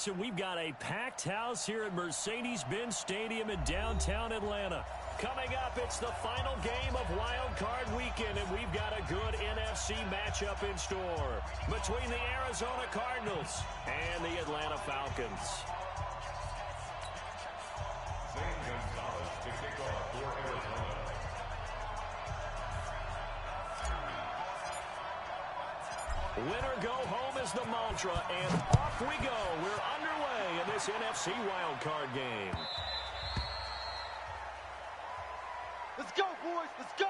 So we've got a packed house here at Mercedes-Benz Stadium in downtown Atlanta. Coming up, it's the final game of Wild Card Weekend, and we've got a good NFC matchup in store between the Arizona Cardinals and the Atlanta Falcons. Winner go home is the mantra, and off we go. We're underway in this NFC wildcard game. Let's go, boys. Let's go.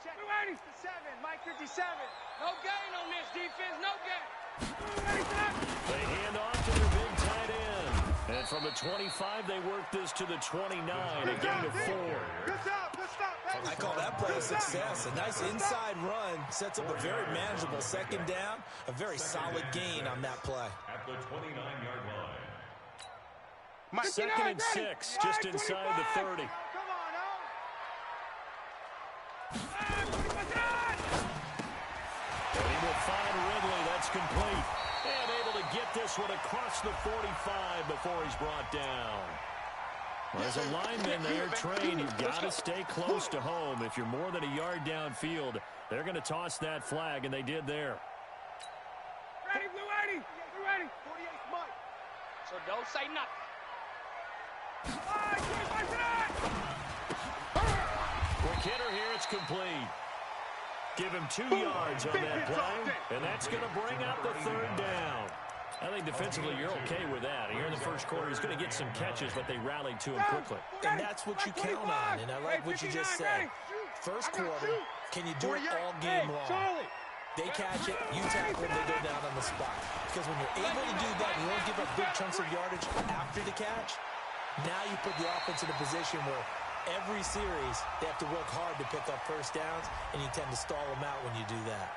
Check. 57, Mike 57. No gain on this defense, no gain. They hand off to their big tight end. And from the 25, they work this to the 29, a gain of 4. Good stop. I call that play a success. A nice inside run sets up a very manageable second down. A very solid gain on that play. At the 29-yard line. Second and 6, just inside the 30. And he will find Ridley. That's complete. And able to get this one across the 45 before he's brought down. Well, as a lineman there trained, you've got to stay close to home. If you're more than a yard downfield, they're going to toss that flag, and they did there. Ready, Blue 80. Blue 80. 48 Mike. So don't say nothing. Quick hitter here, it's complete. Give him 2 yards on that play, and that's going to bring up the third down. I think defensively you're okay with that. Here in the first quarter, he's going to get some catches, but they rallied to him quickly. And that's what you count on, and I like what you just said. First quarter, can you do it all game long? They catch it, you tackle them, they go down on the spot. Because when you're able to do that, you don't give up big chunks of yardage after the catch. Now you put the offense in a position where every series they have to work hard to pick up first downs, and you tend to stall them out when you do that.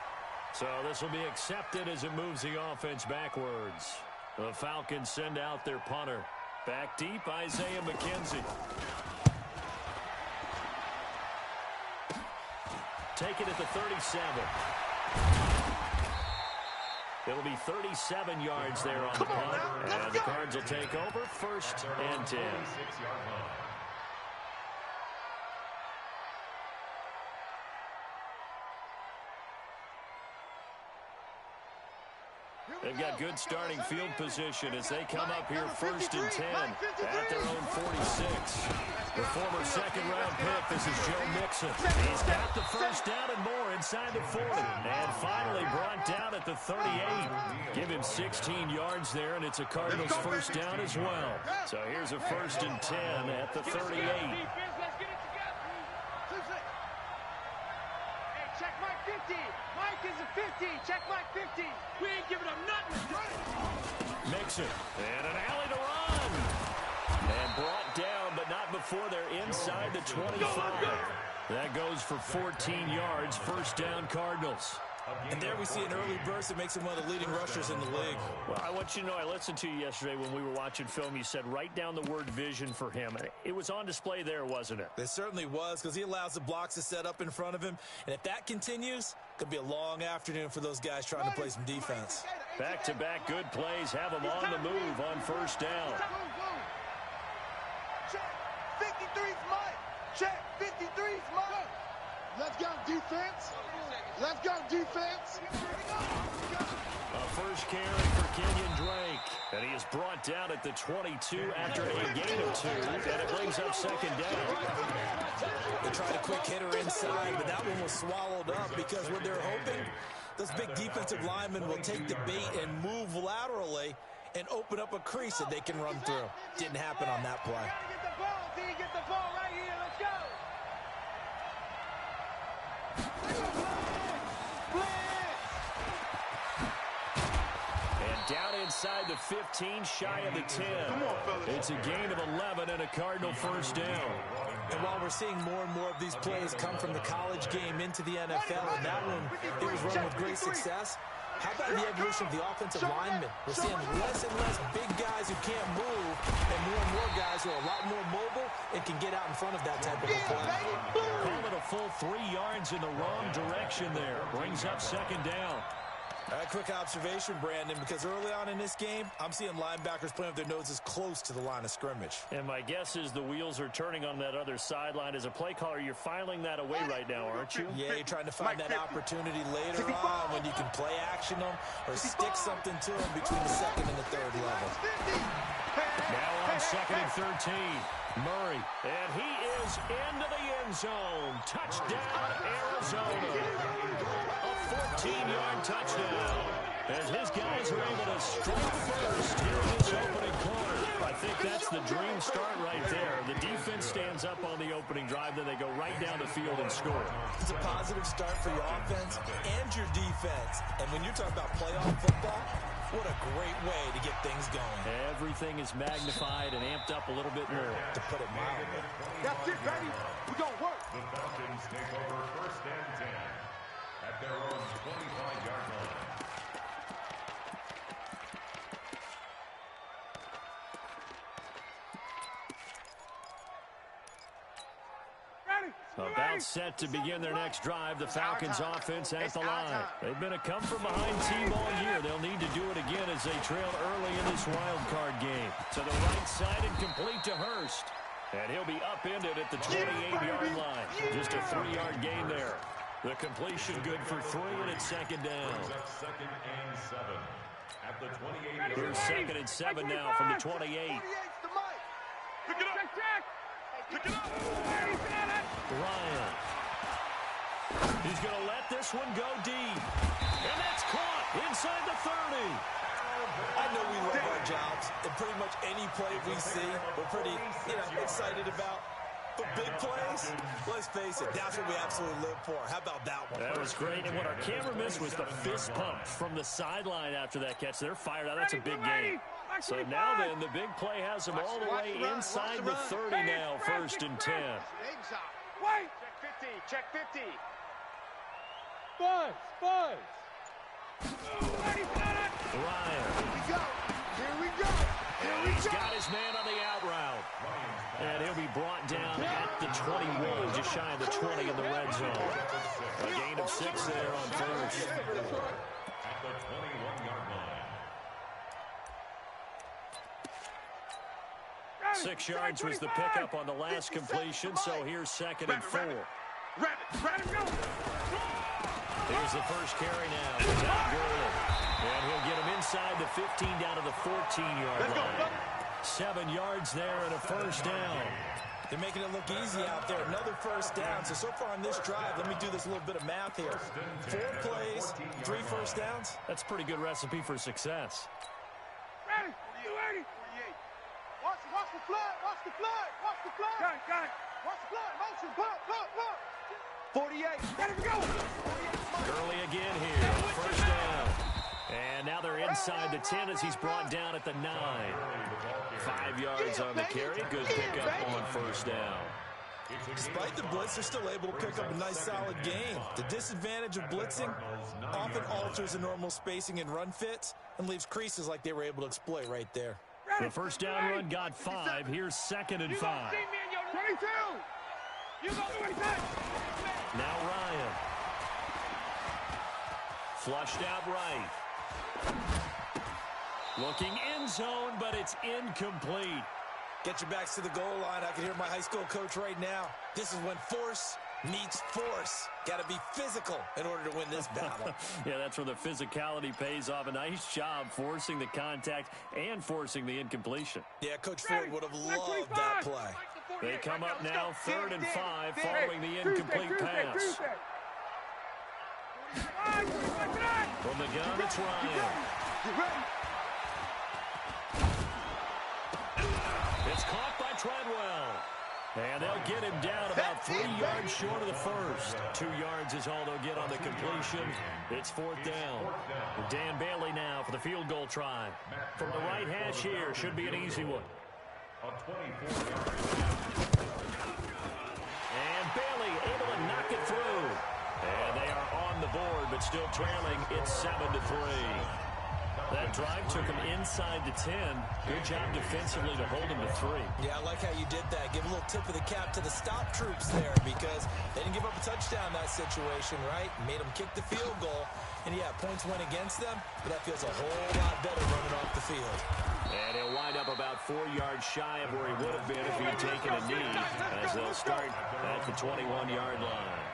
So this will be accepted as it moves the offense backwards. The Falcons send out their punter. Back deep, Isaiah McKenzie. Take it at the 37. It'll be 37 yards there on the punt. And the Cards will take over first and 10. They've got good starting field position as they come up here first and 10 at their own 46. The former second-round pick, this is Joe Mixon. He's got the first down and more inside the 40. And finally brought down at the 38. Give him 16 yards there, and it's a Cardinals first down as well. So here's a first and 10 at the 38. Check Mike 50. Mike is a 50. Check Mike 50. We ain't giving up nothing. Mixon. And an alley to run. And brought down, but not before they're inside the 25. That goes for 14 yards. First down, Cardinals. And there we see an early burst that makes him one of the leading rushers in the league. Well, I want you to know, I listened to you yesterday when we were watching film. You said write down the word vision for him. It was on display there, wasn't it? It certainly was, because he allows the blocks to set up in front of him. And if that continues, it could be a long afternoon for those guys trying to play some defense. Back-to-back good plays have them on the move on first down. Check. 53's Mike. Check. 53's Mike. Let's go, defense. Let's go, defense. A first carry for Kenyon Drake. And he is brought down at the 22 after a gain of 2. And it brings up second down. They tried a quick hitter inside, but that one was swallowed up because what they're hoping, those big defensive linemen will take the bait and move laterally and open up a crease that they can run through. Didn't happen on that play. Get the ball, D. Get the ball right here. Let's go. And down inside the 15, shy of the 10. It's a gain of 11 and a Cardinal first down. And while we're seeing more and more of these plays come from the college game into the NFL, and that one, it was run with great success, how about the evolution of the offensive linemen? We're seeing less and less big guys who can't move and more guys who are a lot more mobile and can get out in front of that type of a play. Call it a full 3 yards in the wrong direction there. Brings up second down. Quick observation, Brandon, because early on in this game, I'm seeing linebackers playing with their noses close to the line of scrimmage. And my guess is the wheels are turning on that other sideline. As a play caller, you're filing that away right now, aren't you? Yeah, you're trying to find that opportunity later on when you can play action them or stick something to them between the second and the third level. Now on second and 13, Murray. And he is into the end zone. Touchdown, Arizona. A 14-yard touchdown. As his guys are able to strike first here in this opening quarter. I think that's the dream start right there. The defense stands up on the opening drive, then they go right down the field and score. It's a positive start for your offense and your defense. And when you're talking about playoff football, what a great way to get things going. Everything is magnified and amped up a little bit more. To put it mildly. That's it, baby. We're going to work. The Falcons take over first and 10 at their own 25-yard line. About set to begin their next drive, the Falcons offense at the line. They've been a come-from-behind team all year. They'll need to do it again as they trail early in this wild card game. To the right side and complete to Hurst. And he'll be upended at the 28-yard line. Just a 3-yard gain there. The completion good for 3, and it's second down. Second and 7 at the 28. Here's second and 7 now from the 28. Pick it up. Pick it up. Ryan. He's going to let this one go deep. And that's caught inside the 30. I know we love our jobs, and pretty much any play we see, we're pretty, excited about. But big plays, let's face it, that's what we absolutely live for. How about that one? That was great. And what our camera missed was the fist pump from the sideline after that catch. They're fired out. That's a big game. So now then, the big play has them all the way inside the 30 now, first and 10. Wait! Check 50. Buzz. Ryan. Here we go. He's got his man on the out route. And he'll be brought down at the 21, just shy of the 20 in the red zone. A gain of 6 there on first. At the 21-yard line. 6 yards was the pickup on the last completion, so here's second and 4. Here's the first carry now. Todd Gurley. And he'll get him inside the 15 down to the 14-yard line. 7 yards there and a first down. They're making it look easy out there. Another first down. So far on this drive, let me do this little bit of math here. 4 plays, 3 first downs. That's a pretty good recipe for success. Ready? You ready? 48. Watch the flag. Watch the flag. Watch the flag. Got it. Watch the flag. Motion. Pop. 48. Ready to go. Gurley again here. First down. And now they're inside the 10 as he's brought down at the 9. 5 yards on the carry. Good pickup on first down. Despite the blitz, they're still able to pick up a nice, solid gain. The disadvantage of blitzing often alters the normal spacing and run fits and leaves creases like they were able to exploit right there. The first down run got 5. Here's second and 5. 22. You go 22. Now Ryan. Flushed out right. Looking end zone, but it's incomplete. Get your backs to the goal line. I can hear my high school coach right now. This is when force meets force. Got to be physical in order to win this battle. Yeah, that's where the physicality pays off. A nice job forcing the contact and forcing the incompletion. Yeah, Coach Ford would have loved that play. They come up now 3rd and 5 following the incomplete pass. From the gun, it's Ryan. It's caught by Treadwell. And they'll get him down about 3 yards short of the first. 2 yards is all they'll get on the completion. It's 4th down. Dan Bailey now for the field goal try. From the right hash here, should be an easy one. A 24-yard. still trailing. It's 7-3. That drive took him inside the 10. Good job defensively to hold him to 3. Yeah, I like how you did that. Give a little tip of the cap to the stop troops there because they didn't give up a touchdown in that situation, right? Made them kick the field goal. And, yeah, points went against them, but that feels a whole lot better running off the field. And he'll wind up about 4 yards shy of where he would have been if he'd taken a knee as they'll start at the 21-yard line.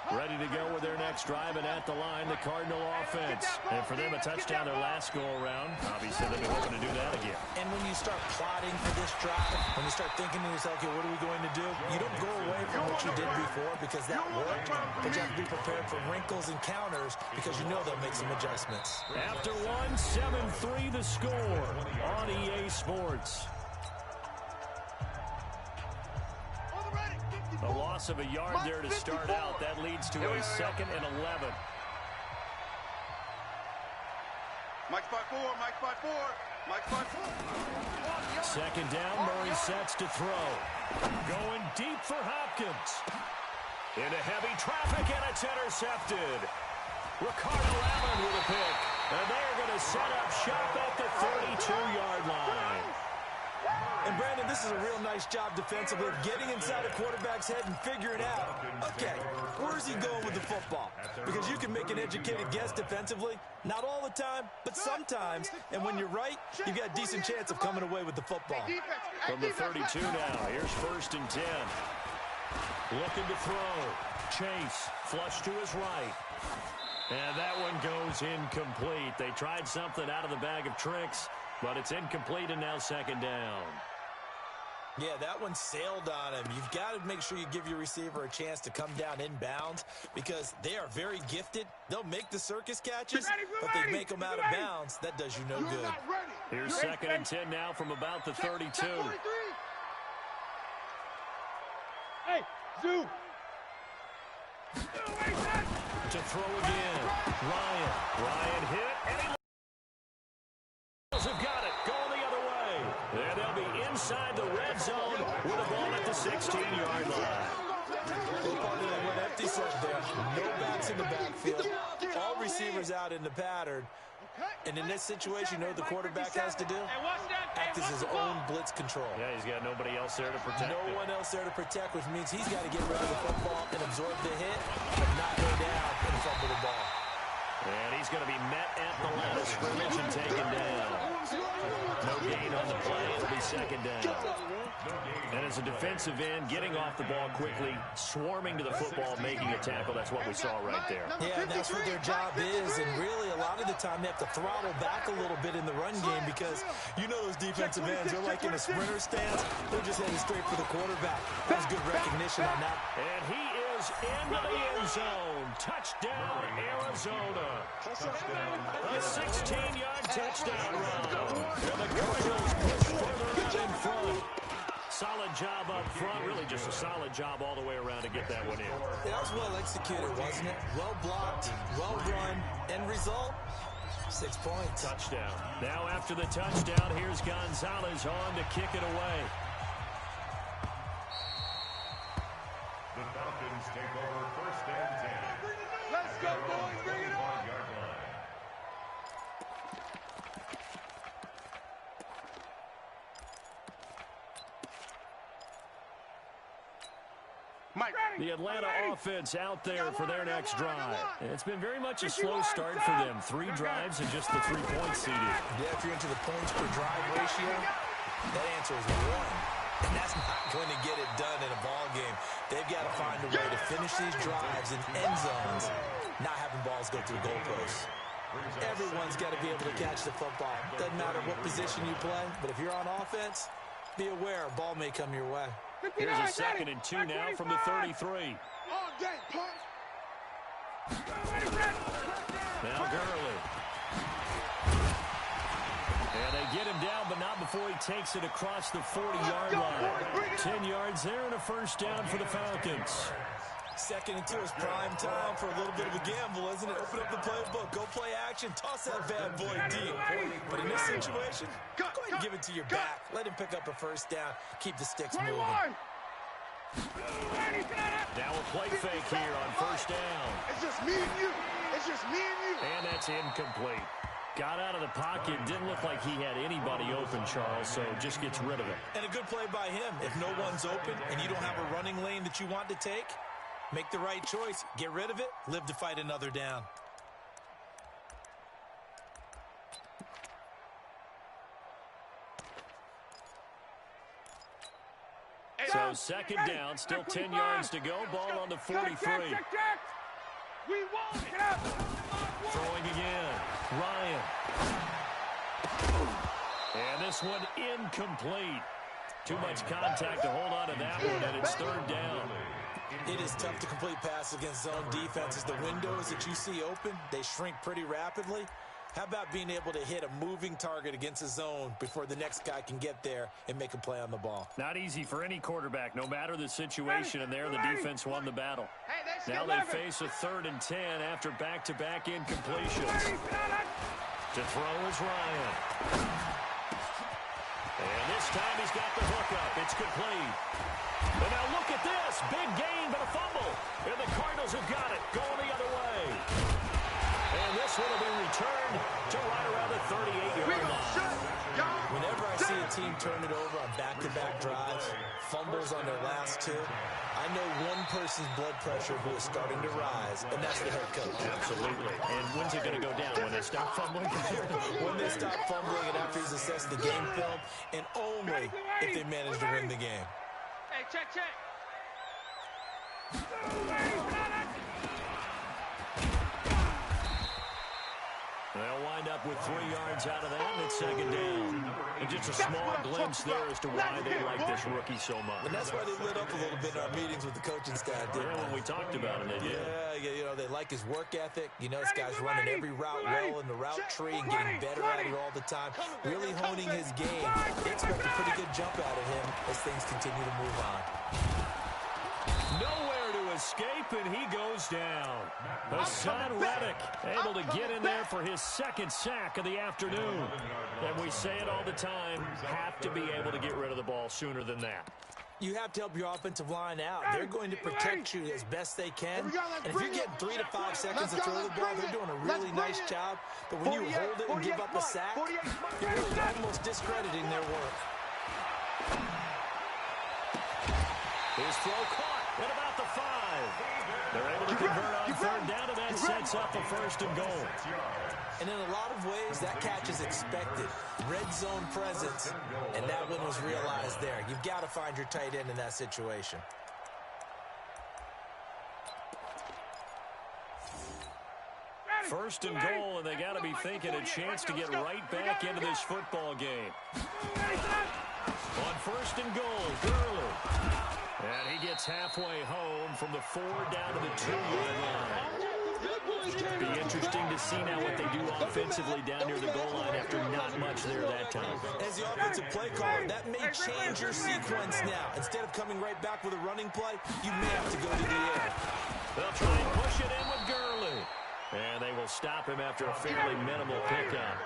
Ready to go with their next drive, and at the line, the Cardinal offense. And for them, a touchdown their last go-around. Obviously, they'll be hoping to do that again. And when you start plotting for this drive, when you start thinking to yourself, okay, what are we going to do? You don't go away from what you did before because that worked, but you have to be prepared for wrinkles and counters because you know they'll make some adjustments. After one, 7-3 the score on EA Sports. A loss of a yard there to start out. That leads to a 2nd and 11. Mike spot 4, Mike spot 4, Mike spot 4. Second down, Murray sets to throw. Going deep for Hopkins. Into heavy traffic, and it's intercepted. Ricardo Allen with a pick. And they're going to set up shop at the 32-yard line. And, Brandon, this is a real nice job defensively of getting inside a quarterback's head and figuring out, okay, where's he going with the football? Because you can make an educated guess defensively, not all the time, but sometimes. And when you're right, you've got a decent chance of coming away with the football. From the 32 now, here's 1st and 10. Looking to throw. Chase, flush to his right. And that one goes incomplete. They tried something out of the bag of tricks, but it's incomplete and now 2nd down. Yeah, that one sailed on him. You've got to make sure you give your receiver a chance to come down inbounds because they are very gifted. They'll make the circus catches, but they make them out of bounds. That does you no good. Here's 2nd and 10 now from about the 32. Hey, Zoo. To throw again. Ryan hit, and he have got it. Going the other way. And they'll be inside the red zone with a ball at the 16-yard line. They went empty set there. No backs in the backfield. All receivers out in the pattern. And in this situation, you know what the quarterback has to do? Act as his own blitz control. Yeah, he's got nobody else there to protect No one else there to protect, which means he's got to get rid of the football and absorb the hit, but not go down and fumble the ball. And he's going to be met at the line of scrimmage and taken down. No gain on the play. It'll be 2nd down. And as a defensive end, getting off the ball quickly, swarming to the football, making a tackle. That's what we saw right there. Yeah, and that's what their job is. And really, a lot of the time, they have to throttle back a little bit in the run game because you know those defensive ends, they're like in a sprinter stance. They're just heading straight for the quarterback. That was good recognition on that. And he is into the end zone. Touchdown, Arizona. A 16-yard touchdown run. And the Cardinals push further out in front. Solid job up front. Really just a solid job all the way around to get that one in. That was well executed, wasn't it? Well blocked, well run. End result, 6 points. Touchdown. Now after the touchdown, here's Gonzalez on to kick it away. The Falcons take over 1st and 10. Let's go, boys. Bring it on. The Atlanta offense out there for their next drive. It's been very much a slow start for them. 3 drives and just the 3 points seeded. Yeah, if you're into the points per drive ratio, that answer is 1. And that's not going to get it done in a ball game. They've got to find a way to finish these drives in end zones, not having balls go through goalposts. Everyone's got to be able to catch the football. Doesn't matter what position you play, but if you're on offense, be aware a ball may come your way. Here's a 2nd and 2 now from the 33. Now Gurley. And they get him down, but not before he takes it across the 40-yard line. 10 yards there and a 1st down for the Falcons. 2nd and 2 is prime time for a little bit of a gamble, isn't it? Open up the playbook, go play action, toss that bad boy deep. But in this situation, go ahead and give it to your back. Let him pick up a 1st down. Keep the sticks moving. Now a play fake here on first down. It's just me and you. It's just me and you. And that's incomplete. Got out of the pocket. Didn't look like he had anybody open, Charles, so just gets rid of it. And a good play by him. If no one's open and you don't have a running lane that you want to take, make the right choice. Get rid of it. Live to fight another down. So second down, still 10 yards to go. Ball on the 43. We won't get up. Throwing again. Ryan. And this one incomplete. Too much contact to hold on to that one, and it's third down. It is tough to complete passes against zone defenses. The windows that you see open, they shrink pretty rapidly. How about being able to hit a moving target against a zone before the next guy can get there and make a play on the ball? Not easy for any quarterback, no matter the situation, and there the defense won the battle. Now they face a 3rd and 10 after back-to-back incompletions. To throw is Ryan. And this time he's got the hook up. It's complete. And now look at this. Big gain, but a fumble. And the Cardinals have got it. Going the other way. And this one will be returned to right around the 38-yard line. Whenever I see a team turn it over on back-to-back drives, fumbles on their last two, I know one person's blood pressure who is starting to rise, and that's the head coach. Absolutely. And when's it going to go down? When they stop fumbling? When they stop fumbling and after he's assessed the game film, and only if they manage to win the game. Hey, check. They'll wind up with 3 yards out of that, and it's second down. And just a small glimpse there as to why they like this rookie so much. And that's why they lit up a little bit in our meetings with the coaching staff, didn't they? When we talked about it, they did. Yeah, you know, they like his work ethic. You know, this guy's running every route well in the route tree and getting better at it all the time. Really honing his game. They expect a pretty good jump out of him as things continue to move on. Nowhere to escape, and he goes down. Hassan Reddick able to get in there for his second sack of the afternoon. And we say it all the time, have to be able to get rid of the ball sooner than that. You have to help your offensive line out. They're going to protect you as best they can. And if you're getting 3 to 5 seconds to throw the ball, they're doing a really nice job. But when you hold it and give up a sack, you're really almost discrediting their work. His throw caught at about the 5. They're able to convert on third down, and that sets up a 1st and goal. And in a lot of ways, that catch is expected. Red zone presence, and that one was realized there. You've got to find your tight end in that situation. First and goal, and they got to be thinking a chance to get right back into this football game. On 1st and goal, Gurley. And he gets halfway home from the 4 down to the 2-yard line. Be interesting to see now what they do offensively down near the goal line after not much there that time. As the offensive play caller, that may change your sequence now. Instead of coming right back with a running play, you may have to go to the air. They'll try and push it in with Gurley. And they will stop him after a fairly minimal pickup.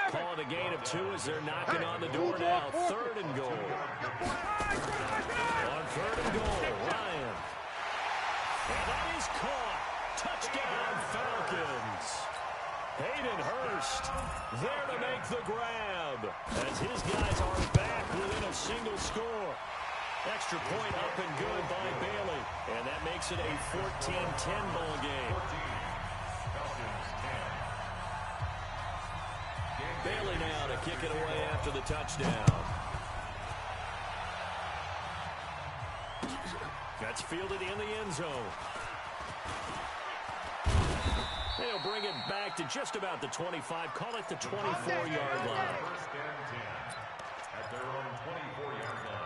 Calling a gain of 2 as they're knocking on the door now. 3rd and goal. On 3rd and goal, Ryan. And that is caught. Touchdown, Falcons. Hayden Hurst there to make the grab as his guys are back within a single score. Extra point up and good by Bailey. And that makes it a 14-10 ball game. Bailey now to kick it away after the touchdown. That's fielded in the end zone. They'll bring it back to just about the 25. Call it the 24-yard line. First and 10 at their own 24-yard line.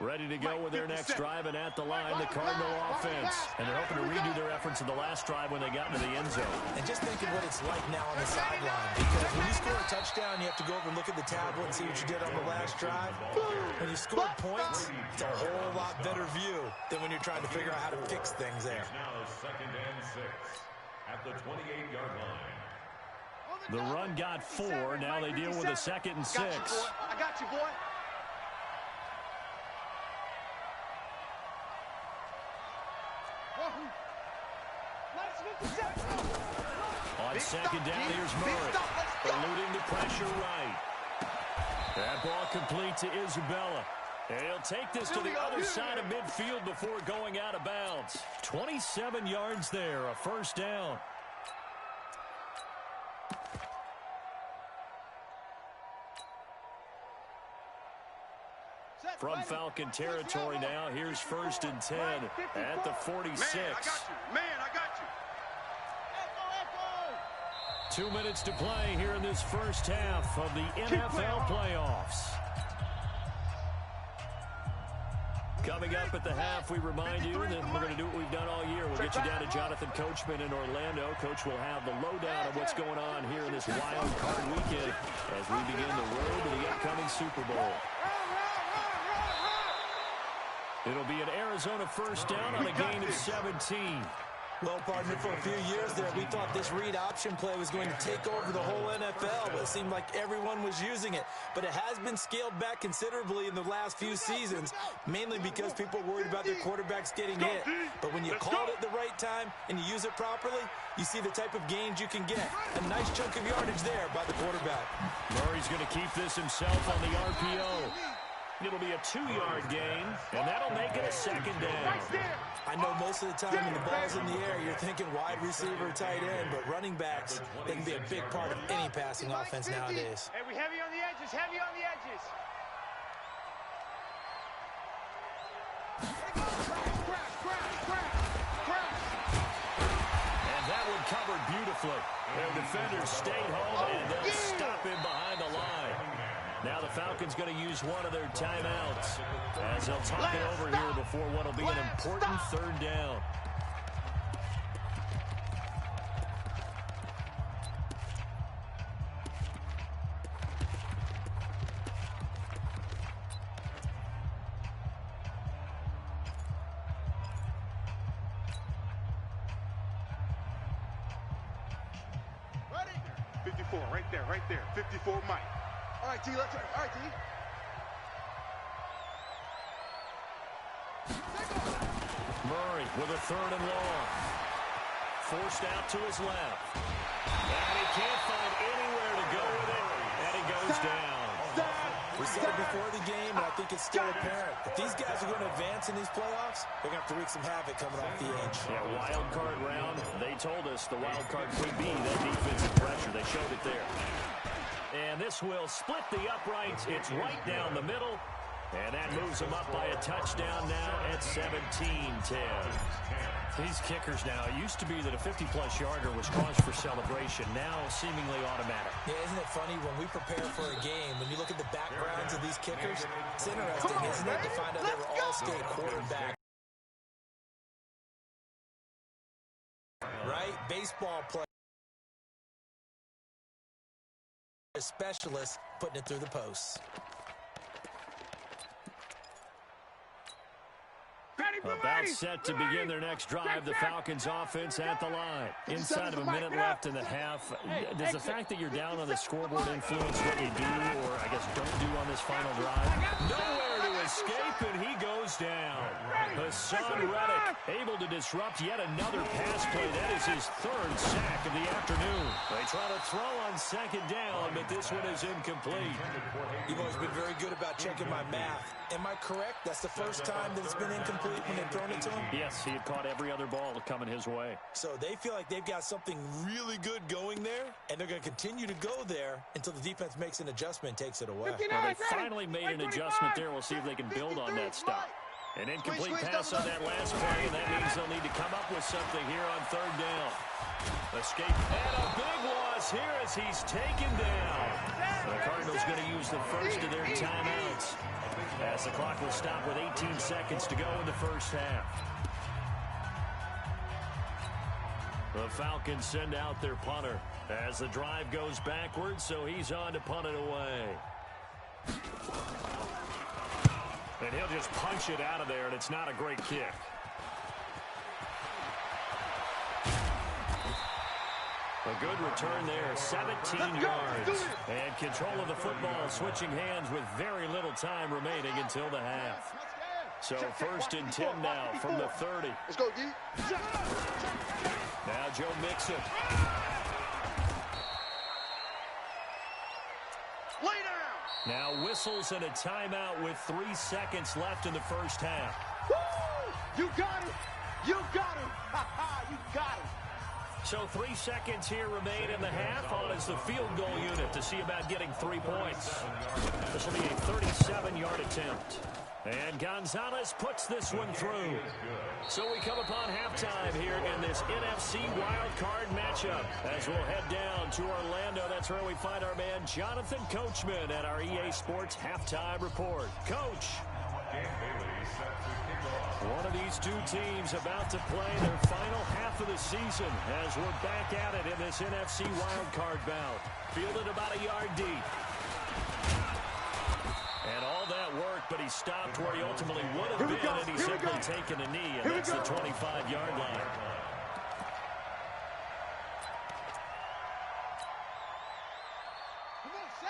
Ready to go with their next drive, and at the line, the Cardinal offense. And they're hoping to redo their efforts in the last drive when they got into the end zone. And just think of what it's like now on the sideline, because when you score a touchdown, you have to go over and look at the tablet and see what you did on the last drive. When you scored points, it's a whole lot better view than when you're trying to figure out how to fix things there. Now 2nd and 6 at the 28-yard line. The run got 4. Now they deal with a 2nd and 6. I got you, boy. On 2nd down, here's Murray. Eluding the pressure right. That ball complete to Isabella. And he'll take this to the other side of midfield before going out of bounds. 27 yards there, a 1st down. From Falcon territory now, here's 1st and 10 at the 46. Man, I got you. 2 minutes to play here in this first half of the NFL playoffs. Coming up at the half, we remind you that we're going to do what we've done all year. We'll get you down to Jonathan Coachman in Orlando. Coach will have the lowdown of what's going on here in this wild card weekend as we begin the road to the upcoming Super Bowl. It'll be an Arizona 1st down on a gain of 17. Well, partner, for a few years there, we thought this read option play was going to take over the whole NFL, but it seemed like everyone was using it. But it has been scaled back considerably in the last few seasons, mainly because people are worried about their quarterbacks getting hit. But when you call it at the right time and you use it properly, you see the type of gains you can get. A nice chunk of yardage there by the quarterback. Murray's going to keep this himself on the RPO. It'll be a 2-yard gain, and that'll make it a 2nd down. I know most of the time when the ball's in the air, you're thinking wide receiver, tight end, but running backs, they can be a big part of any passing offense nowadays. Hey, we heavy on the edges, heavy on the edges. And that one covered beautifully. Their defenders stayed home, and they'll stop him behind the line. Now the Falcons going to use one of their timeouts as they'll talk it over here before what will be an important 3rd down. Ready? 54, right there. 54, Mike. All right, T, let's try. All right, T. Murray with a 3rd and long. Forced out to his left. And he can't find anywhere to go with it. And he goes down. We said it before the game, and I think it's still apparent. If these guys are going to advance in these playoffs, they're going to have to wreak some havoc coming off the edge. Yeah, wild card round. They told us the wild card could be that defensive pressure. They showed it there. And this will split the uprights. It's right down the middle. And that moves them up by a touchdown now at 17-10. These kickers now, it used to be that a 50-plus yarder was cause for celebration. Now seemingly automatic. Yeah, isn't it funny when we prepare for a game, when you look at the backgrounds of these kickers, it's interesting, isn't it, to find out they were all state quarterbacks. Right? Baseball players. Specialists putting it through the posts. About set to begin their next drive, the Falcons offense at the line. Inside of a minute left in the half. Does the fact that you're down on the scoreboard influence what you do, or I guess don't do on this final drive? Nowhere to escape, and he goes down. Hassan Reddick able to disrupt yet another pass play. That is his 3rd sack of the afternoon. They try to throw on 2nd down, but this one is incomplete. You've always been very good about checking my math. Am I correct? That's the first time that it's been incomplete when they've thrown it to him? Yes, he had caught every other ball coming his way. So they feel like they've got something really good going there, and they're going to continue to go there until the defense makes an adjustment and takes it away. Well, they finally made an adjustment there. We'll see if they can build on that stop. An incomplete pass on that last play, and that means they'll need to come up with something here on 3rd down. Escape, and a big loss here as he's taken down. The Cardinals going to use the first of their timeouts as the clock will stop with 18 seconds to go in the first half. The Falcons send out their punter as the drive goes backwards, so he's on to punt it away. And he'll just punch it out of there, and it's not a great kick. A good return there, 17 yards. And control of the football, switching hands with very little time remaining until the half. So 1st and 10 now from the 30. Let's go, D. Now Joe Mixon. Lay down. Now whistles and a timeout with 3 seconds left in the first half. Woo! You got it. You got it. You got it. So 3 seconds here remain in the half on as the field goal unit to see about getting 3 points. This will be a 37-yard attempt. And Gonzalez puts this one through. So we come upon halftime here in this NFC wildcard matchup. As we'll head down to Orlando, that's where we find our man Jonathan Coachman at our EA Sports Halftime Report. Coach. One of these two teams about to play their final half of the season as we're back at it in this NFC wildcard bout. Fielded about a yard deep. And all that work, but he stopped where he ultimately would have been, and he's simply taken a knee, and that's the 25-yard line.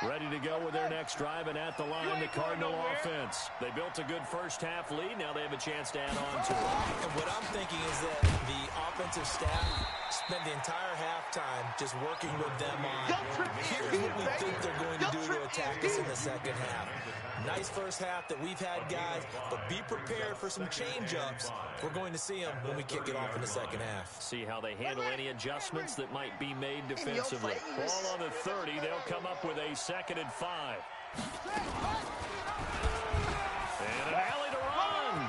Ready to go with their next drive, and at the line, the Cardinal offense. They built a good first-half lead. Now they have a chance to add on to it. And what I'm thinking is that the offensive staff spent the entire halftime just working with them on, here's what we think they're going to do to attack us in the second half. Nice first half that we've had, guys, but be prepared for some change-ups. We're going to see them when we kick it off in the second half. See how they handle any adjustments that might be made defensively. Ball on the 30. They'll come up with a 2nd and 5. And an alley to run.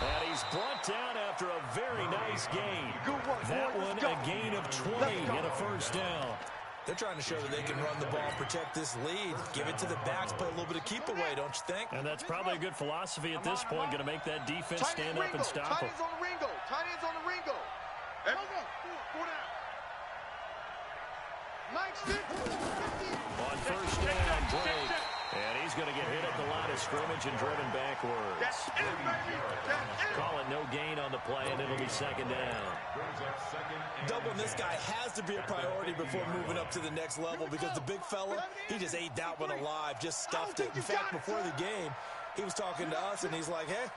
And he's brought down after a very nice gain. That one a gain of 20 and a first down. They're trying to show that they can run the ball, protect this lead, give it to the backs, play a little bit of keep away, don't you think? And that's probably a good philosophy at this point, going to make that defense stand up and stop them. Tight ends on the Ringo. Tight ends on the Ringo. On first down, Drake. And he's going to get hit at the line of scrimmage and driven backwards. Call it no gain on the play, and it'll be 2nd down. Doubling this guy has to be a priority before moving up to the next level because the big fella, he just ate that one alive, just stuffed it. In fact, before the game, he was talking to us, and he's like, hey,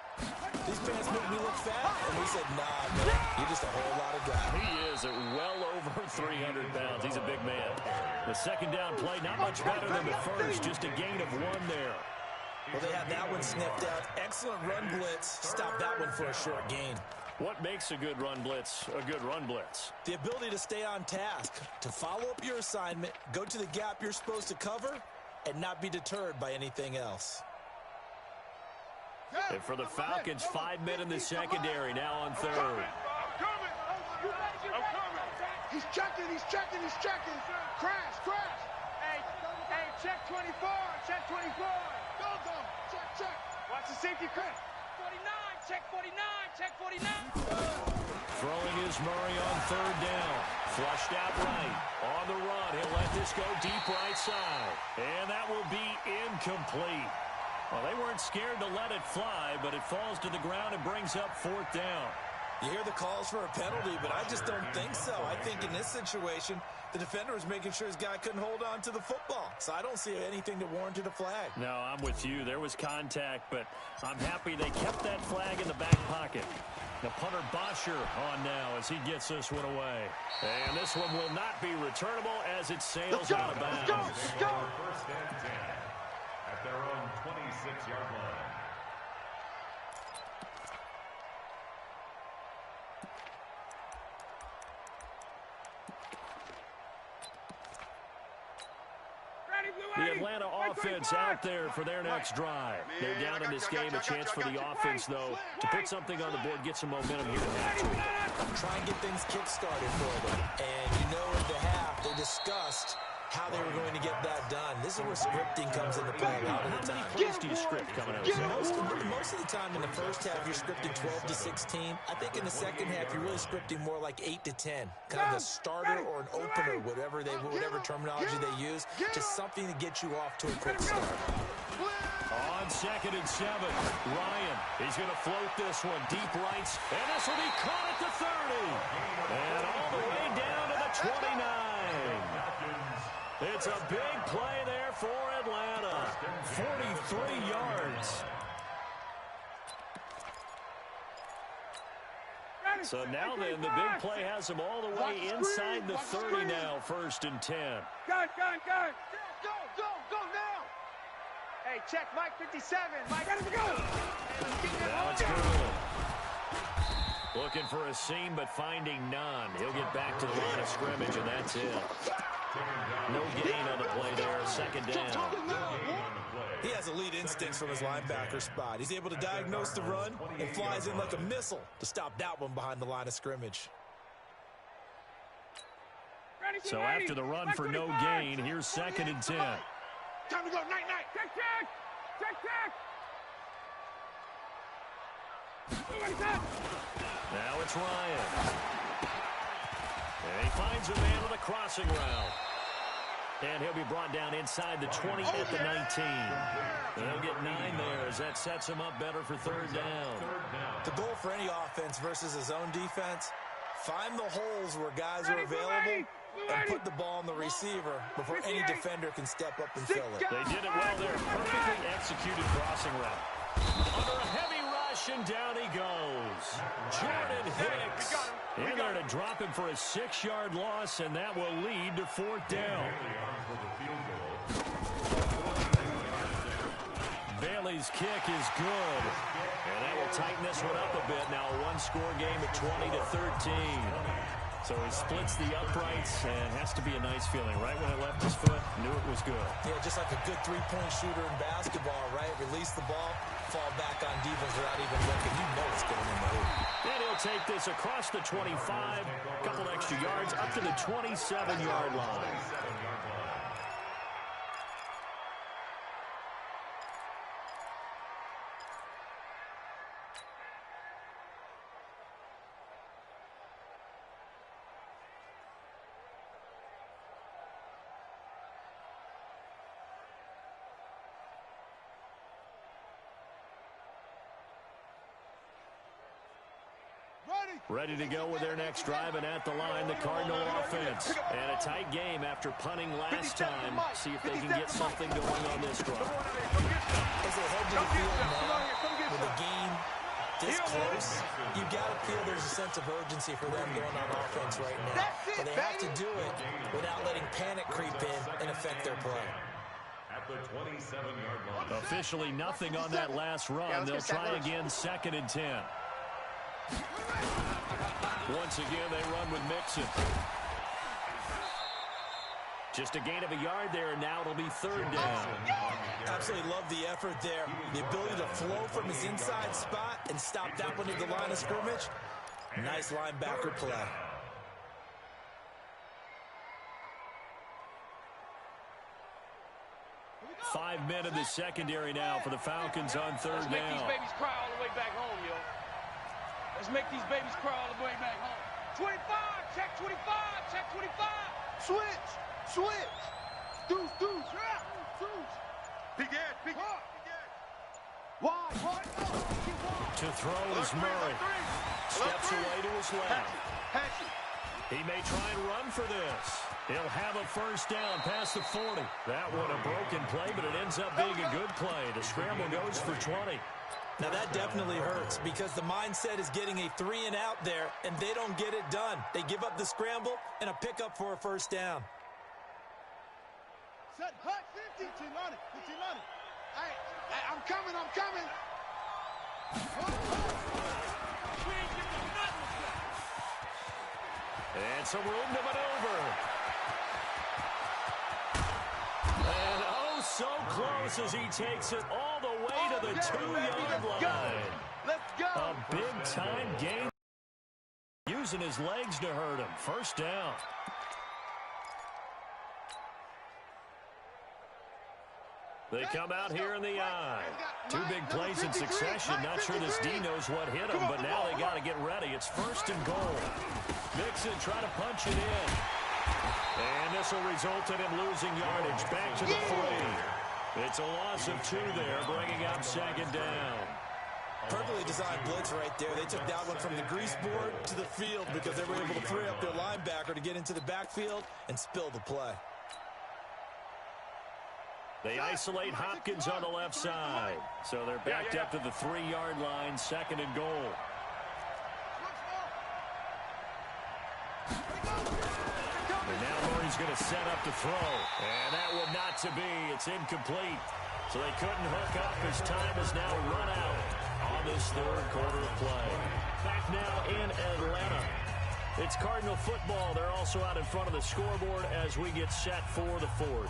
these pants make me look fat. And we said, nah, man, you're just a whole lot of guy. He is at well over 300 pounds. He's a big man. The 2nd down play, not much better than the first, just a gain of 1 there. Well, they had that one sniffed out. Excellent run blitz. Stop that one for a short gain. What makes a good run blitz a good run blitz? The ability to stay on task, to follow up your assignment, go to the gap you're supposed to cover, and not be deterred by anything else. And for the Falcons, 5 men in the secondary, now on 3rd. I'm coming. He's checking. Crash. Hey, check 24. Check 24. Go. Check. Watch the safety cut. 49. Check 49. Check 49. Throwing is Murray on 3rd down. Flushed out right. On the run, he'll let this go deep right side. And that will be incomplete. Well, they weren't scared to let it fly, but it falls to the ground and brings up 4th down. You hear the calls for a penalty, but I just don't think so. I think in this situation, the defender was making sure his guy couldn't hold on to the football. So I don't see anything that warranted a flag. No, I'm with you. There was contact, but I'm happy they kept that flag in the back pocket. The punter Bosher on now as he gets this one away. And this one will not be returnable as it sails out of bounds. Let's go. 1st and 10 at their own 26-yard line. The Atlanta offense out there for their next drive. They're down in this game. A chance for the offense, though, to put something on the board, get some momentum here at halftime. Try and get things kick-started for them. And you know at the half, they discussed how they were going to get that done. This is where scripting comes into play a lot of the time. How many plays do you script coming out? Most of the time in the first half, you're scripting 12 to 16. I think in the second half, you're really scripting more like 8 to 10. Kind of a starter or an opener, whatever terminology they use. Just something to get you off to a quick start. On 2nd and 7, Ryan, he's going to float this one deep rights, and this will be caught at the 30. And all the way down to the 29. It's a big play there for Atlanta. 43 yards. So now then, the big play has him all the way inside the 30 now, 1st and 10. Gun. Go now. Hey, check Mike 57. Mike, let him go. Now it's good. Looking for a seam, but finding none. He'll get back to the line of scrimmage, and that's it. No gain on the play there. 2nd down. He has elite instincts from his linebacker spot. He's able to diagnose the run and flies in like a missile to stop that one behind the line of scrimmage. So after the run for no gain, here's 2nd and 10. Time to go, night. Check. Now it's Ryan. And he finds a man with a crossing route. And he'll be brought down inside the 20 at the 19. They'll get 9 there as that sets him up better for 3rd down. The goal for any offense versus his own defense, find the holes where guys are available and put the ball on the receiver before any defender can step up and fill it. They did it well there. Perfectly executed crossing route. Under a heavy rush, and down he goes. Jordan Hicks in there to drop him for a 6-yard loss, and that will lead to 4th down. Bailey's kick is good. And that will tighten this one up a bit. Now a one-score game at 20-13. So he splits the uprights, and has to be a nice feeling. Right when it left his foot, knew it was good. Yeah, just like a good three-point shooter in basketball, right? Release the ball, fall back on defense without even looking. You know it's getting in the hoop. And he'll take this across the 25, a couple extra yards, up to the 27-yard line. Ready to go with their next drive, and at the line, the Cardinal offense. And a tight game after punting last time. See if they can get something going on this drive. As they head to the field now, with a game this close, you got to feel there's a sense of urgency for them going on offense right now. But they have to do it without letting panic creep in and affect their play. At the 27-yard line. Officially nothing on that last run. They'll try again, 2nd and 10. Once again, they run with Mixon. Just a gain of a yard there, and now it'll be 3rd down. Absolutely love the effort there. The ability to flow from his inside spot and stop that one at the line of scrimmage. Nice linebacker play. Five men in the secondary now for the Falcons on 3rd down. Let's make these babies cry all the way back home, yo. Let's make these babies cry all the way back home. 25, check 25, check 25. Switch. Deuce. Big edge. Wide. To throw is Murray. Steps away to his left. He may try and run for this. He'll have a 1st down past the 40. That one a broken play, but it ends up being a good play. The scramble goes for 20. Now that definitely hurts because the mindset is getting a 3-and-out there, and they don't get it done. They give up the scramble and a pickup for a 1st down. Set hut 15 on it. Hey, I'm coming. And some room to maneuver. And oh, so close as he takes it all the way to the 2-yard line. Let's go. A big-time game. game. Using his legs to hurt him. First down. They come out here in the I. Two big plays in succession. Not sure this D knows what hit him, but now they got to get ready. It's 1st and goal. Mixon trying to punch it in. And this will result in him losing yardage. Back to the 3. It's a loss of 2 there, bringing up 2nd down. Perfectly designed blitz right there. They took that one from the grease board to the field because they were able to free up their linebacker to get into the backfield and spill the play. They isolate Hopkins on the left side. So they're backed up to the 3-yard line, 2nd and goal. And now Murray's going to set up to throw. And that one not to be. It's incomplete. So they couldn't hook up as time is now run out on this 3rd quarter of play. Back now in Atlanta. It's Cardinal football. They're also out in front of the scoreboard as we get set for the 4th.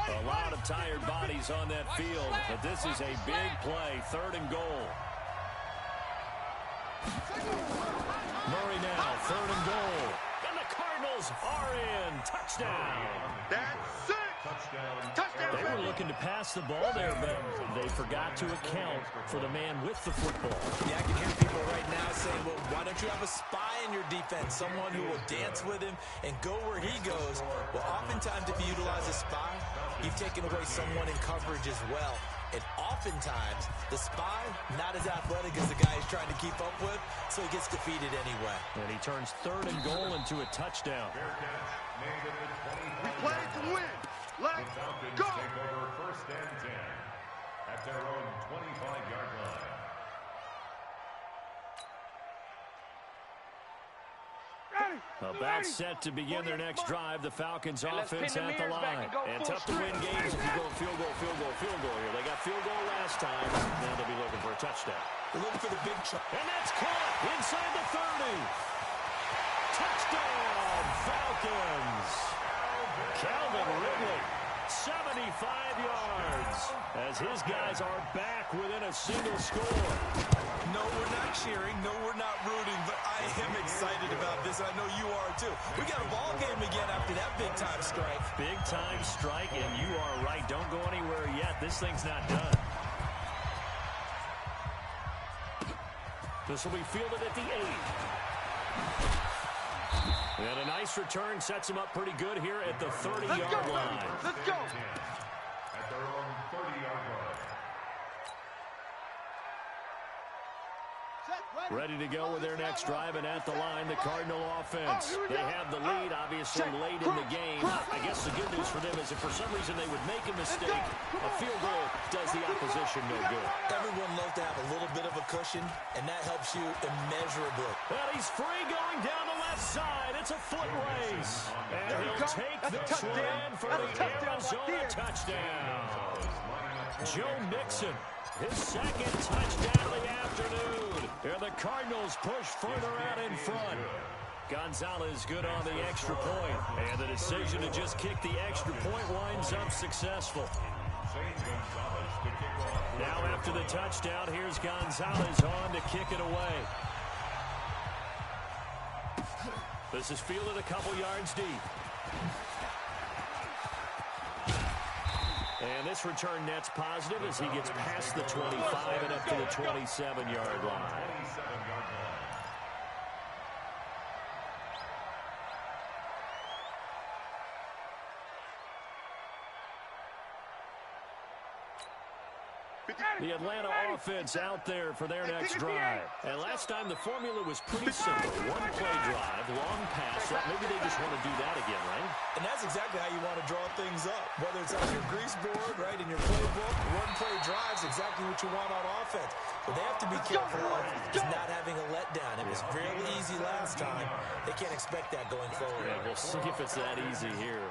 A lot of tired bodies on that field, but this is a big play, 3rd and goal. Murray now, 3rd and goal. And the Cardinals are in. Touchdown. That's it. Touchdown. They were looking to pass the ball there, but they forgot to account for the man with the football. Yeah, I can hear people right now saying, well, why don't you have a spy in your defense, someone who will dance with him and go where he goes? Well, oftentimes if you utilize a spy, you've taken away someone in coverage as well. And oftentimes, the spy, not as athletic as the guy he's trying to keep up with, so he gets defeated anyway. And he turns 3rd and goal into a touchdown. We play to win. Let's go. Take over 1st and 10 at their own 25-yard line. About set to begin their next drive. The Falcons offense at the line. And tough to win games if you go field goal here. They got field goal last time. Now they'll be looking for a touchdown. They're looking for the big chunk. And that's caught inside the 30. Touchdown, Falcons. Calvin Ridley, 75 yards, as his guys are back within a single score. No, we're not cheering. No, we're not rooting, but I am excited about this. I know you are too. We got a ball game again after that big-time strike. Big-time strike, and you are right. Don't go anywhere yet. This thing's not done. This will be fielded at the 8. And a nice return sets him up pretty good here at the 30-yard line. Let's go. At their own 30-yard line. Ready to go with their next drive, and at the line, the Cardinal offense. They have the lead, obviously, late in the game. I guess the good news for them is if for some reason they would make a mistake, a field goal does the opposition no good. Everyone loves to have a little bit of a cushion, and that helps you immeasurably. Well, he's free going down the left side. It's a foot race. And he'll take this one in for the Arizona touchdown. Joe Mixon, his 2nd touchdown of the afternoon. Here the Cardinals push further out in front. Gonzalez good on the extra point. And the decision to just kick the extra point winds up successful. Now after the touchdown, here's Gonzalez on to kick it away. This is fielded a couple yards deep. And this return net's positive as he gets past the 25 and up to the 27-yard line. The Atlanta offense out there for their next drive. And last time the formula was pretty simple. One play drive, long pass. Maybe they just want to do that again, right? And that's exactly how you want to draw things up. Whether it's on your grease board, right, in your playbook, one play drive's exactly what you want on offense. But they have to be careful of is not having a letdown. It was fairly easy last time. They can't expect that going forward. Yeah, we'll see if it's that easy here.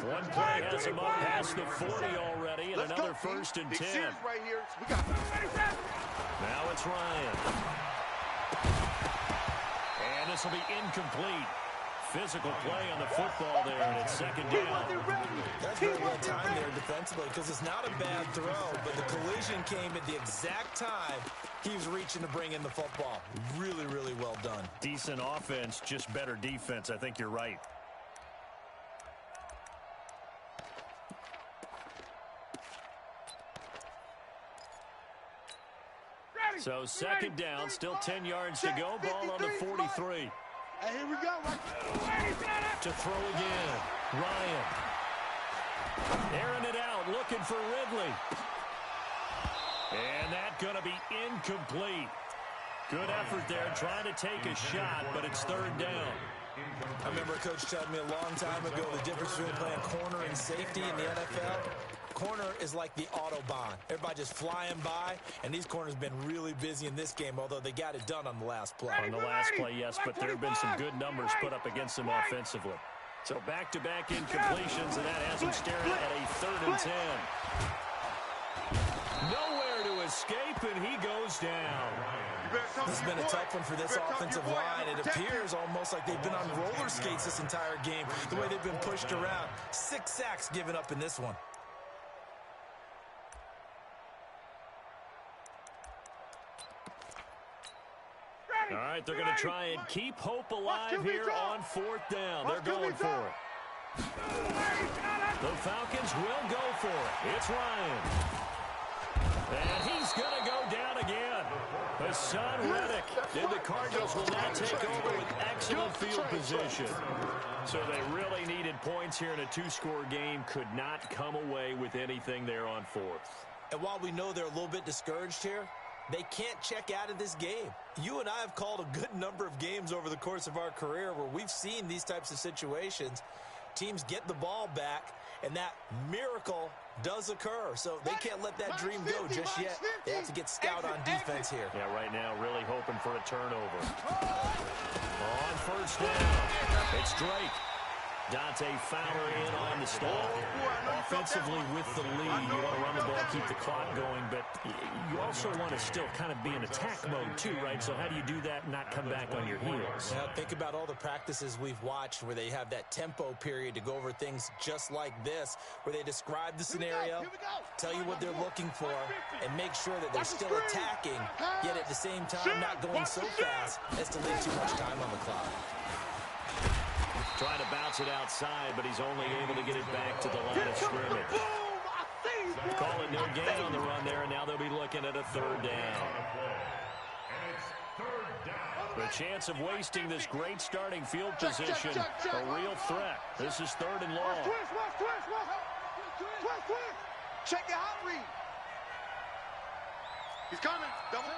One play has him up past the 40 already, and another 1st and 10. Right here. We got now it's Ryan. And this will be incomplete. physical play on the football there, and it's second down. That's very well timed there defensively because it's not a bad throw, but the collision came at the exact time he was reaching to bring in the football. Really, really well done. Decent offense, just better defense. I think you're right. So second down, still 10 yards to go. Ball on the 43. Hey, here we go. To throw again. Ryan. Airing it out, looking for Ridley. And that's going to be incomplete. Good effort there, trying to take a shot, but it's third down. I remember a coach telling me a long time ago the difference between playing corner and safety in the NFL. Corner is like the Autobahn. Everybody just flying by, and these corners have been really busy in this game, although they got it done on the last play. On the last play, yes, but there have been some good numbers put up against them offensively. So back-to-back incompletions, and that has them staring at a 3rd and 10. Nowhere to escape, and he goes down. This has been a tough one for this offensive line. It appears almost like they've been on roller skates this entire game, the way they've been pushed around. 6 sacks given up in this one. All right, they're going to try and keep hope alive here on 4th down. They're going for it. The Falcons will go for it. It's Ryan. And he's going to go down again. Hassan Reddick. And the Cardinals will now take over with excellent field position. So they really needed points here in a 2-score game. Could not come away with anything there on 4th. And while we know they're a little bit discouraged here, they can't check out of this game. You and I have called a good number of games over the course of our career where we've seen these types of situations. Teams get the ball back, and that miracle does occur. So they can't let that dream go just yet. They have to get stout on defense here. Yeah, right now really hoping for a turnover. On 1st down, it's Drake. Dante Fowler in on the stall. Offensively with the lead, you want to run the ball, keep the clock going, but you also want to still kind of be in attack mode too, right? So how do you do that and not come back on your heels? Now, think about all the practices we've watched where they have that tempo period to go over things just like this, where they describe the scenario, tell you what they're looking for, and make sure that they're still attacking, yet at the same time not going so fast as to leave too much time on the clock. Trying to bounce it outside, but he's only able to get it back to the line of scrimmage. Call it no gain on the run there, and now they'll be looking at a 3rd down. The chance of wasting this great starting field position, a real threat. This is 3rd and long. Check your hot read. He's coming. Double.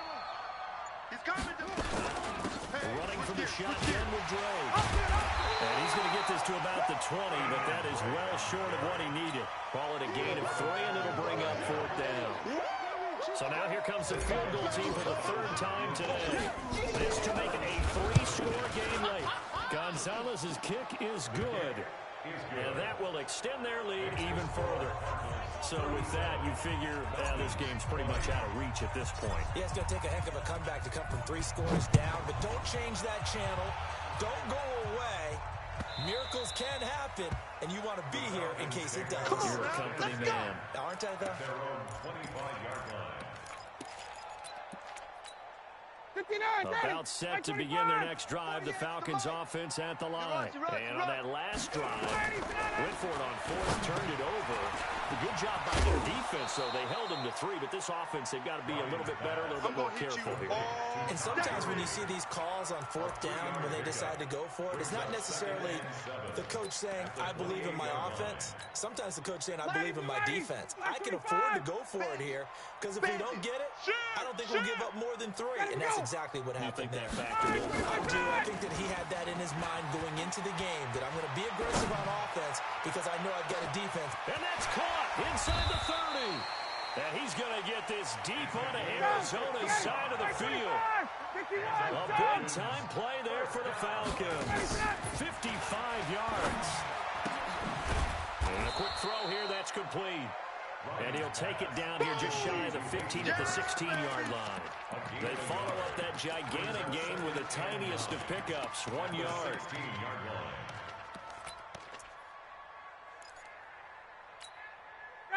He's coming. Running from the shotgun with Dre. And he's going to get this to about the 20, but that is well short of what he needed. Call it a gain of 3, and it'll bring up 4th down. So now here comes the field goal team for the 3rd time today. This to make it a 3-score game late. Gonzalez's kick is good. And that will extend their lead even further. So with that, you figure this game's pretty much out of reach at this point. Yeah, it's going to take a heck of a comeback to come from 3 scores down, but don't change that channel. Don't go away. Miracles can happen, and you want to be here in case it does. You're a company man. Aren't I, though? Their own 25-yard line. About set to begin their next drive, the Falcons offense at the line. And on that last drive, went for it on 4th, turned it over. A good job by their defense, though. They held them to 3, but this offense, they've got to be a little bit better, a little bit more careful here. And sometimes when you see these calls on 4th down, when they decide to go for it, it's not necessarily the coach saying, I believe in my offense. Sometimes the coach saying, I believe in my defense. I can afford to go for it here, because if we don't get it, I don't think we'll give up more than 3. And that's exactly what happened there. I do. I think that he had that in his mind going into the game, that I'm going to be aggressive on offense because I know I've got a defense. And that's caught inside the 30. And he's going to get this deep onto Arizona's side of the field. A big-time play there for the Falcons. 55 yards. And a quick throw here, that's complete. And he'll take it down here just shy of the 15 at the 16-yard line. They follow up that gigantic gain with the tiniest of pickups, 1 yard.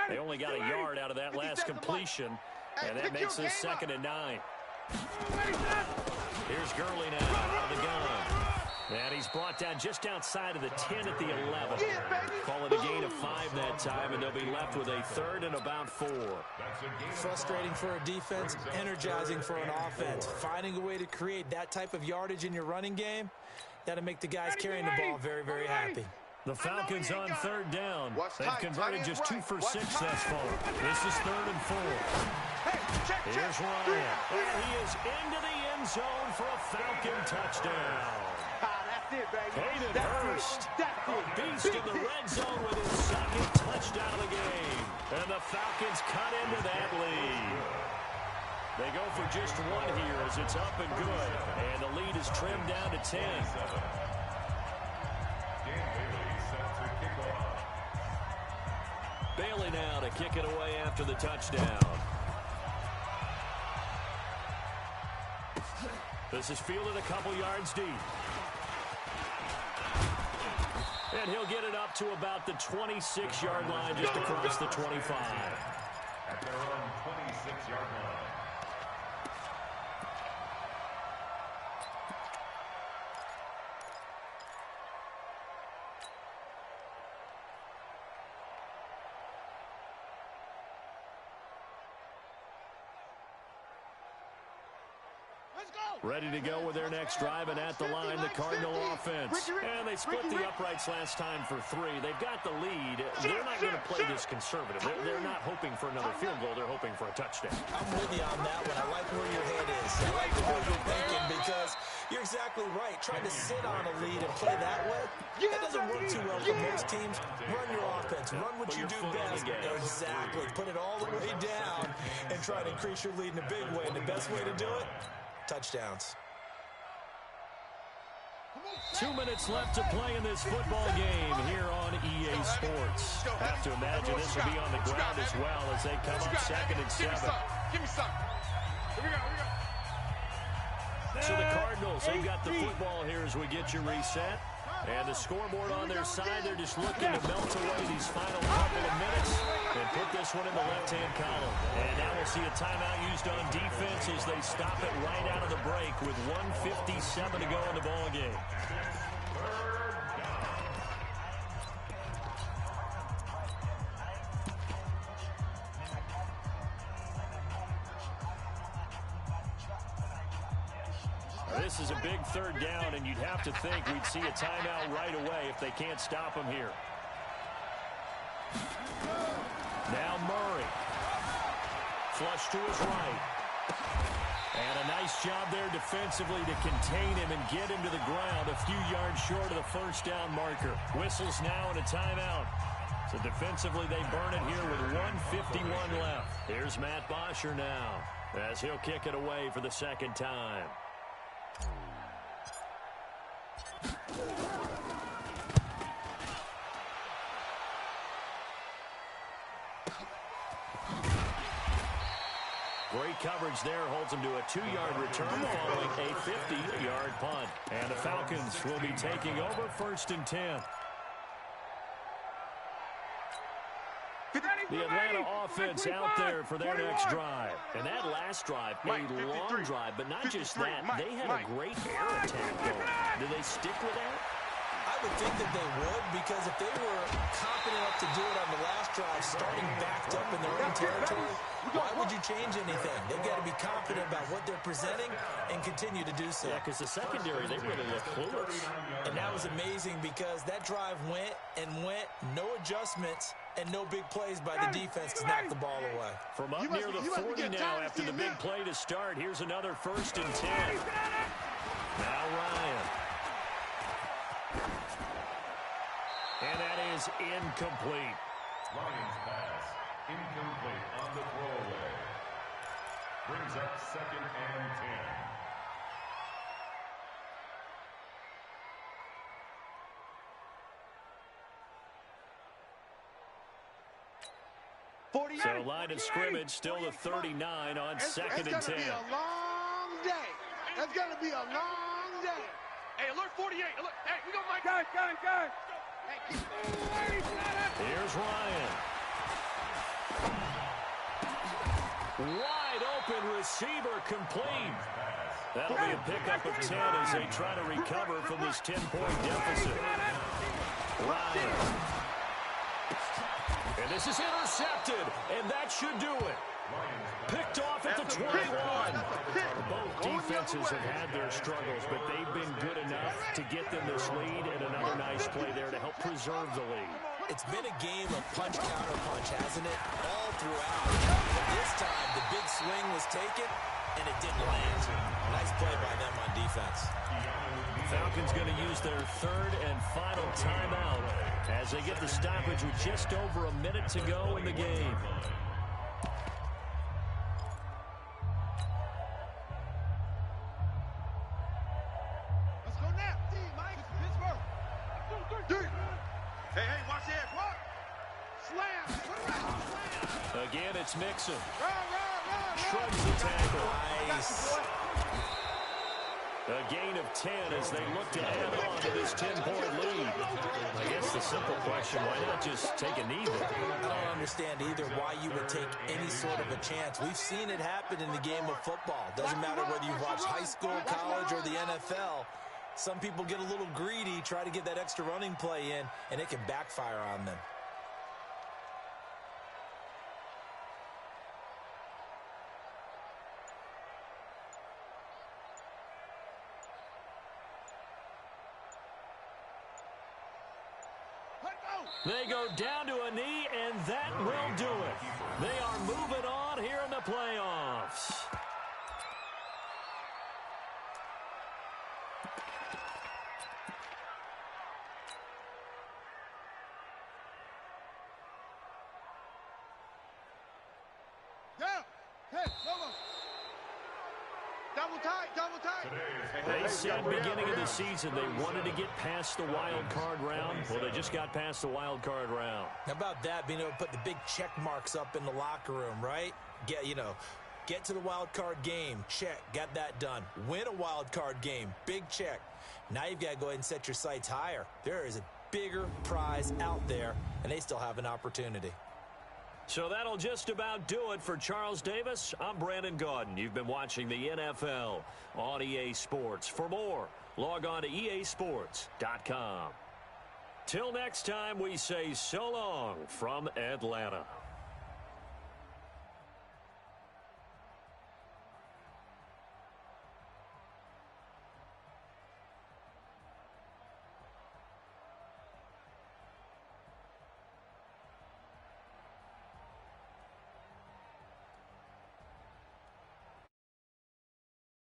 They only got a yard out of that last completion, and that makes this 2nd and 9. Here's Gurley now out of the gun. And he's brought down just outside of the 10 at the 11. Call it a gain of 5 that time, and they'll be left with a 3rd and about 4. Frustrating for a defense, energizing for an offense. Finding a way to create that type of yardage in your running game, that'll make the guys carrying the ball very, very happy. The Falcons on 3rd down. They've converted just 2 for 6 thus far. This is 3rd and 4. Here's Ryan. And he is into the end zone for a Falcon touchdown. Hayden Hurst, a beast in the red zone with his 2nd touchdown of the game. And the Falcons cut into that lead. They go for just 1 here as it's up and good. And the lead is trimmed down to 10. Bailey now to kick it away after the touchdown. This is fielded a couple yards deep. And he'll get it up to about the 26-yard line, just across the 25. At their own 26-yard line. Ready to go with their next drive, and at the line, the Cardinal offense. And they split the uprights last time for 3. They've got the lead. They're not going to play this conservative. They're not hoping for another field goal. They're hoping for a touchdown. I'm with you on that one. I like where your head is. I like the way you're thinking because you're exactly right. Trying to sit on a lead and play that way, that doesn't work too well for most teams. Run your offense. Run what you do best. Exactly. Put it all the way down and try to increase your lead in a big way. And the best way to do it, touchdowns. 2 minutes left to play in this football game here on EA Sports. Have to imagine this will be on the ground as well as they come up 2nd and 7. Give me some. Here we go. So the Cardinals, they've got the football here as we get you reset. And the scoreboard on their side, they're just looking to melt away these final couple of minutes and put this one in the left-hand column. And now we'll see a timeout used on defense as they stop it right out of the break with 1:57 to go in the ballgame. This is a big 3rd down, and you'd have to think we'd see a timeout right away if they can't stop him here. Now Murray. Flush to his right. And a nice job there defensively to contain him and get him to the ground a few yards short of the 1st down marker. Whistles now and a timeout. So defensively they burn it here with 1:51 left. Here's Matt Bosher now as he'll kick it away for the 2nd time. Great coverage there, holds him to a 2-yard return following a 50-yard punt. And the Falcons will be taking over 1st and 10. The Atlanta offense out there for their next drive. And that last drive, a long drive, but not just that, they had a great air attack going. Do they stick with that? I would think that they would, because if they were confident enough to do it on the last drive, starting backed up in their own territory, why would you change anything? They've got to be confident about what they're presenting and continue to do so. Yeah, because the secondary, they really look clueless. And that was amazing because that drive went and went, no adjustments, and no big plays by the defense to knock the ball away. From up near the 40 now after the big play to start, here's another 1st and 10. Now Ryan. And that is incomplete. Ryan's pass, incomplete on the throwaway. Brings up 2nd and 10. So line of scrimmage still the 39 on 2nd and 10. It's going to be a long day. It's going to be a long day. Hey, alert 48. Alert. Hey, we got my guy. Here's Ryan. Wide open receiver complete. That'll be a pickup of 10 as they try to recover from this 10-point deficit. Ryan. And this is intercepted, and that should do it. Picked off at the 21. Both defenses have had their struggles, but they've been good enough to get them this lead, and another nice play there to help preserve the lead. It's been a game of punch, counter, punch, hasn't it? All throughout. But this time, the big swing was taken, and it didn't land. Nice play by them on defense. Falcons going to use their third and final timeout as they get the stoppage with just over a minute to go in the game. Let's go now. D, Mike. Pittsburgh. D. Hey, watch the edge. What? Slam. Slam. Again, it's Mixon. Run. Shrugs the tackle. Nice. A gain of 10 as they look to add on to this 10-point lead. I guess the simple question, why not just take a knee there? I don't understand either why you would take any sort of a chance. We've seen it happen in the game of football. Doesn't matter whether you watch high school, college, or the NFL. Some people get a little greedy, try to get that extra running play in, and it can backfire on them. They go down to a knee, and that will do it. They are moving on here in the playoffs. Yeah. Hey, Lobo. Double tight. They said beginning of the season they wanted to get past the wild card round. Well, they just got past the wild card round. How about that, being able to put the big check marks up in the locker room, right? Get to the wild card game, check, got that done. Win a wild card game, big check. Now you've got to go ahead and set your sights higher. There is a bigger prize out there, and they still have an opportunity. So that'll just about do it for Charles Davis. I'm Brandon Gaudin. You've been watching the NFL on EA Sports. For more, log on to easports.com. Till next time, we say so long from Atlanta.